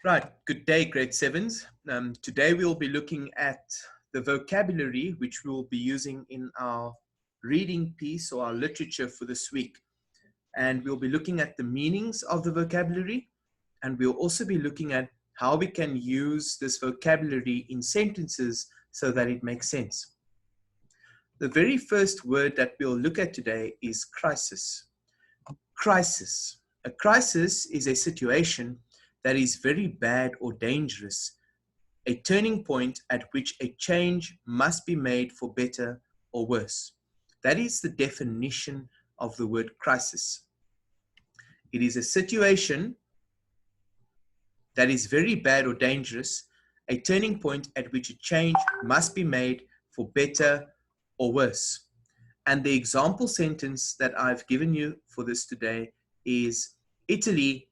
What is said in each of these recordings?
Right, good day, grade sevens. Today we'll be looking at the vocabulary which we'll be using in our reading piece or our literature for this week. And we'll be looking at the meanings of the vocabulary, and we'll also be looking at how we can use this vocabulary in sentences so that it makes sense. The very first word that we'll look at today is crisis. Crisis. A crisis is a situation that is very bad or dangerous, a turning point at which a change must be made for better or worse. That is the definition of the word crisis. It is a situation that is very bad or dangerous, a turning point at which a change must be made for better or worse. And the example sentence that I've given you for this today is Italy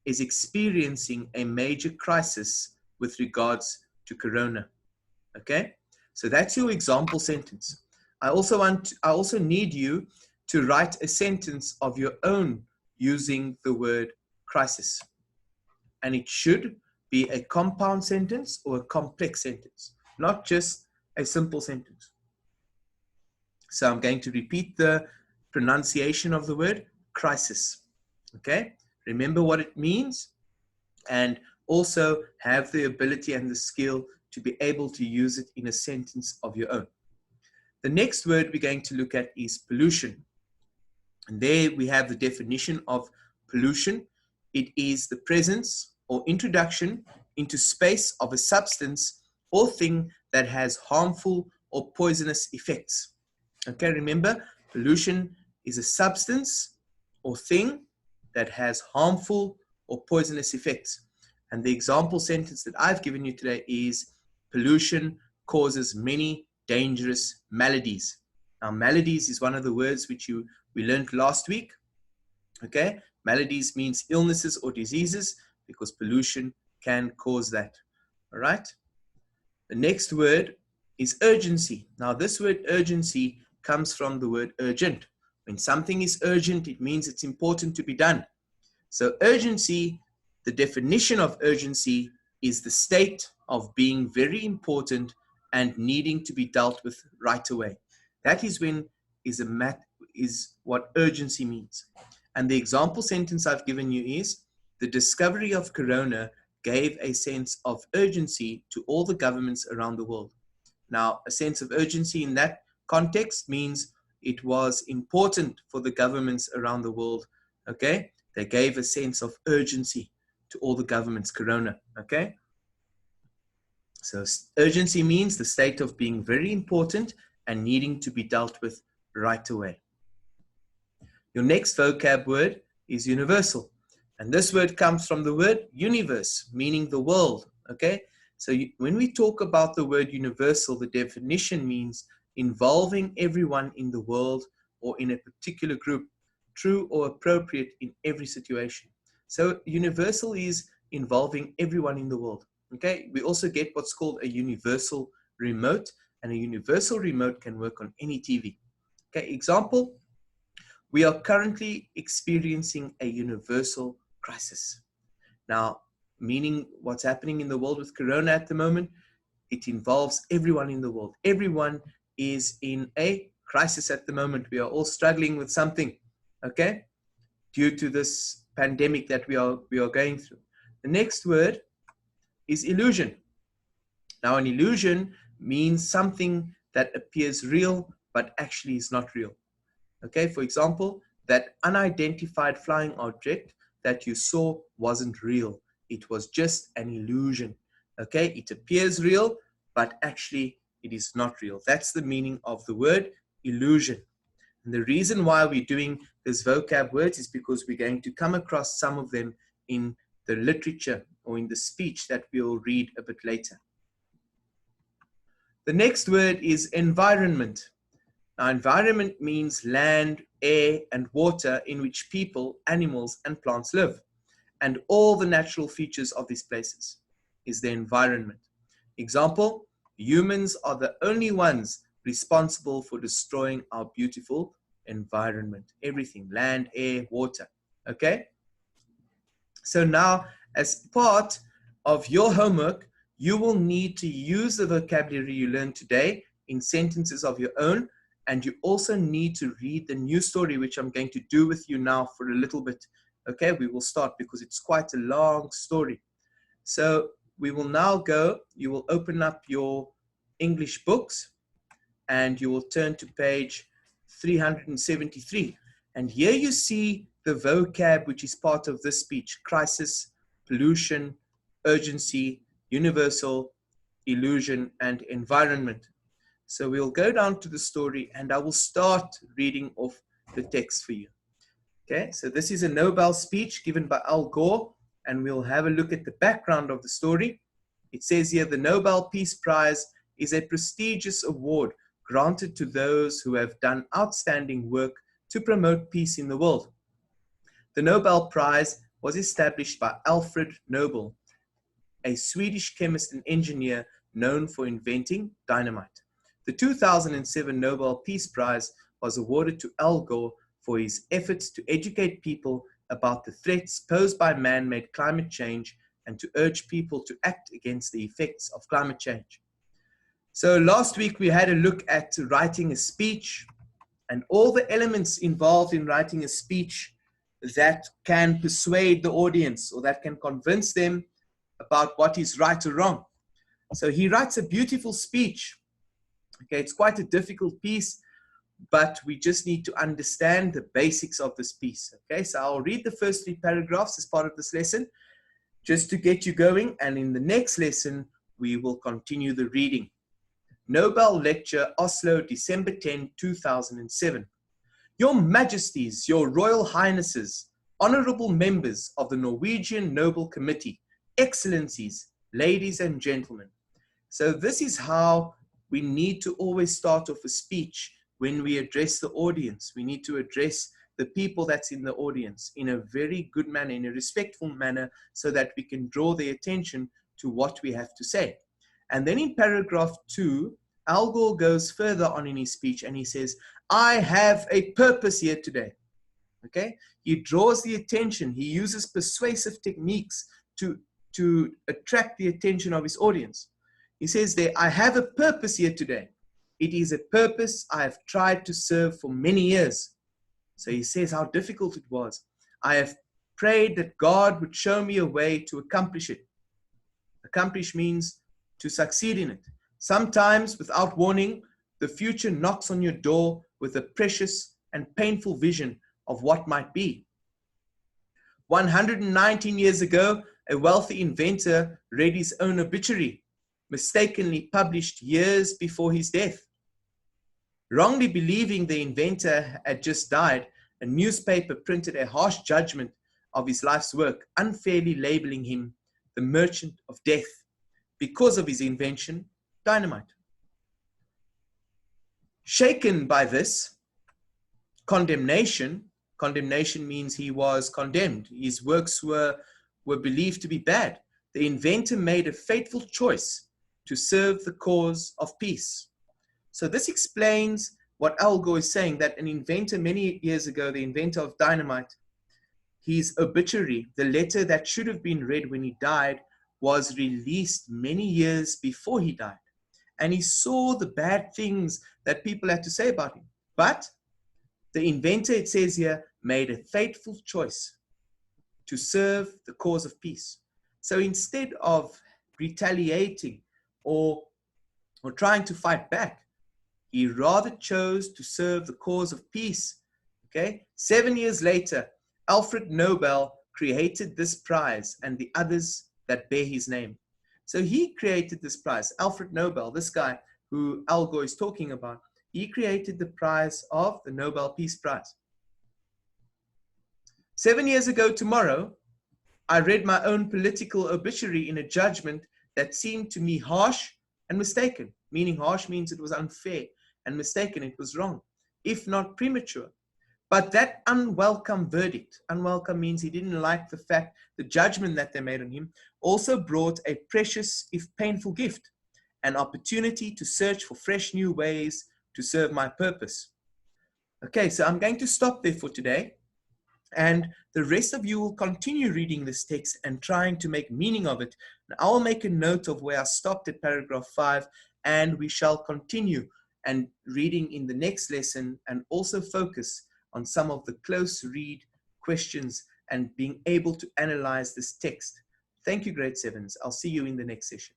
is experiencing a major crisis with regards to corona. Okay, so that's your example sentence. I also need you to write a sentence of your own using the word crisis. And it should be a compound sentence or a complex sentence, not just a simple sentence. So I'm going to repeat the pronunciation of the word crisis. Okay, remember what it means and also have the ability and the skill to be able to use it in a sentence of your own. The next word we're going to look at is pollution. And there we have the definition of pollution. It is the presence or introduction into space of a substance or thing that has harmful or poisonous effects. Okay, remember, pollution is a substance or thing that has harmful or poisonous effects. And the example sentence that I've given you today is pollution causes many dangerous maladies. Now, maladies is one of the words which we learned last week. Okay, maladies means illnesses or diseases because pollution can cause that. All right. The next word is urgency. Now, this word urgency comes from the word urgent. When something is urgent, it means it's important to be done. So urgency, the definition of urgency is the state of being very important and needing to be dealt with right away. That is what urgency means. And the example sentence I've given you is, the discovery of corona gave a sense of urgency to all the governments around the world. Now, a sense of urgency in that context means it was important for the governments around the world, okay? They gave a sense of urgency to all the governments, corona, okay? So urgency means the state of being very important and needing to be dealt with right away. Your next vocab word is universal. And this word comes from the word universe, meaning the world, okay? So when we talk about the word universal, the definition means involving everyone in the world or in a particular group, true or appropriate in every situation. So universal is involving everyone in the world, okay? We also get what's called a universal remote, and a universal remote can work on any TV. Okay, example, we are currently experiencing a universal crisis. Now, meaning what's happening in the world with corona at the moment, it involves everyone in the world. Everyone is in a crisis at the moment. We are all struggling with something, okay, due to this pandemic that we are going through. The next word is illusion. Now, an illusion means something that appears real but actually is not real. Okay, for example, that unidentified flying object that you saw wasn't real. It was just an illusion. Okay, it appears real, but actually it is not real. That's the meaning of the word illusion. And the reason why we're doing this vocab words is because we're going to come across some of them in the literature or in the speech that we'll read a bit later. The next word is environment. Now, environment means land, air, and water in which people, animals, and plants live. And all the natural features of these places is the environment. Example, humans are the only ones responsible for destroying our beautiful environment. Everything, land, air, water, okay? So now, as part of your homework, you will need to use the vocabulary you learned today in sentences of your own. And you also need to read the new story, which I'm going to do with you now for a little bit. Okay, we will start because it's quite a long story. So we will now go, you will open up your English books and you will turn to page 373. And here you see the vocab which is part of this speech: crisis, pollution, urgency, universal, illusion, and environment. So we'll go down to the story and I will start reading off the text for you. Okay, so this is a Nobel speech given by Al Gore, and we'll have a look at the background of the story. It says here, the Nobel Peace Prize is a prestigious award granted to those who have done outstanding work to promote peace in the world. The Nobel Prize was established by Alfred Nobel, a Swedish chemist and engineer known for inventing dynamite. The 2007 Nobel Peace Prize was awarded to Al Gore for his efforts to educate people about the threats posed by man-made climate change and to urge people to act against the effects of climate change. So last week we had a look at writing a speech and all the elements involved in writing a speech that can persuade the audience or that can convince them about what is right or wrong. So he writes a beautiful speech. Okay, it's quite a difficult piece, but we just need to understand the basics of this piece. Okay, so I'll read the first 3 paragraphs as part of this lesson, just to get you going. And in the next lesson, we will continue the reading. Nobel Lecture, Oslo, December 10, 2007. Your Majesties, Your Royal Highnesses, honorable members of the Norwegian Nobel Committee, Excellencies, ladies and gentlemen. So this is how we need to always start off a speech when we address the audience. We need to address the people that's in the audience in a very good manner, in a respectful manner, so that we can draw their attention to what we have to say. And then in paragraph 2, Al Gore goes further on in his speech and he says, I have a purpose here today. Okay? He draws the attention. He uses persuasive techniques to attract the attention of his audience. He says there, I have a purpose here today. It is a purpose I have tried to serve for many years. So he says how difficult it was. I have prayed that God would show me a way to accomplish it. Accomplish means to succeed in it. Sometimes, without warning, the future knocks on your door with a precious and painful vision of what might be. 119 years ago, a wealthy inventor read his own obituary, mistakenly published years before his death. Wrongly believing the inventor had just died, a newspaper printed a harsh judgment of his life's work, unfairly labeling him the merchant of death because of his invention, dynamite. Shaken by this condemnation means he was condemned. His works were believed to be bad. The inventor made a fateful choice to serve the cause of peace. So this explains what Al Gore is saying, that an inventor many years ago, the inventor of dynamite, his obituary, the letter that should have been read when he died, was released many years before he died. And he saw the bad things that people had to say about him. But the inventor, it says here, made a fateful choice to serve the cause of peace. So instead of retaliating or trying to fight back, he rather chose to serve the cause of peace. Okay? 7 years later, Alfred Nobel created this prize and the others that bear his name. So he created this prize. Alfred Nobel, this guy who Al Gore is talking about, he created the prize of the Nobel Peace Prize. 7 years ago tomorrow, I read my own political obituary in a judgment that seemed to me harsh and mistaken. Meaning harsh means it was unfair, and mistaken, it was wrong, if not premature. But that unwelcome verdict, unwelcome means he didn't like the fact, the judgment that they made on him, also brought a precious, if painful gift, an opportunity to search for fresh new ways to serve my purpose. Okay, so I'm going to stop there for today. And the rest of you will continue reading this text and trying to make meaning of it. And I'll make a note of where I stopped at paragraph 5, and we shall continue and reading in the next lesson and also focus on some of the close read questions and being able to analyze this text. Thank you, grade 7s. I'll see you in the next session.